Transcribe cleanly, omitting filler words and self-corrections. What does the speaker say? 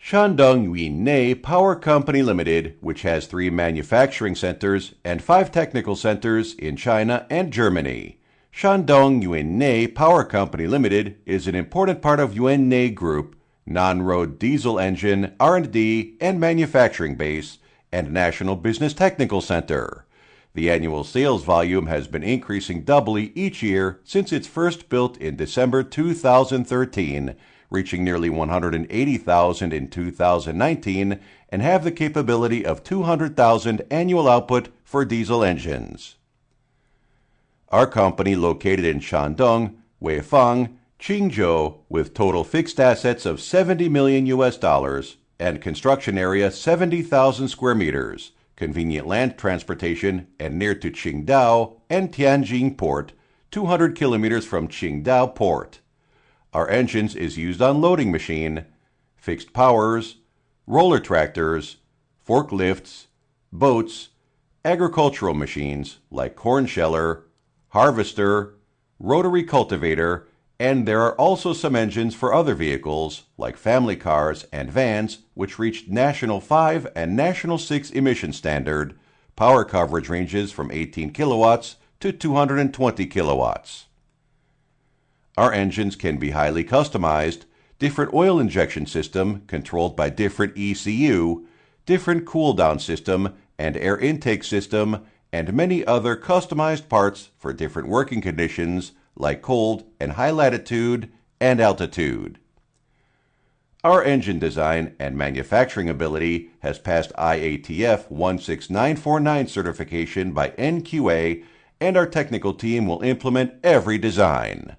Shandong Yunnei Power Company Limited, which has 3 manufacturing centers and 5 technical centers in China and Germany. Shandong Yunnei Power Company Limited is an important part of Yunnei Group, non-road diesel engine, R&D, and manufacturing base, and National Business Technical Center. The annual sales volume has been increasing doubly each year since its first built in December 2013, reaching nearly 180,000 in 2019, and have the capability of 200,000 annual output for diesel engines. Our company, located in Shandong, Weifang, Qingzhou, with total fixed assets of $70 million and construction area 70,000 square meters, convenient land transportation, and near to Qingdao and Tianjin Port, 200 kilometers from Qingdao Port. Our engines is used on loading machine, fixed powers, roller tractors, forklifts, boats, agricultural machines like corn sheller, harvester, rotary cultivator, and there are also some engines for other vehicles like family cars and vans which reached National 5 and National 6 emission standard, power coverage ranges from 18 kilowatts to 220 kilowatts. Our engines can be highly customized, different oil injection system controlled by different ECU, different cool-down system and air intake system, and many other customized parts for different working conditions like cold and high latitude and altitude. Our engine design and manufacturing ability has passed IATF 16949 certification by NQA, and our technical team will implement every design.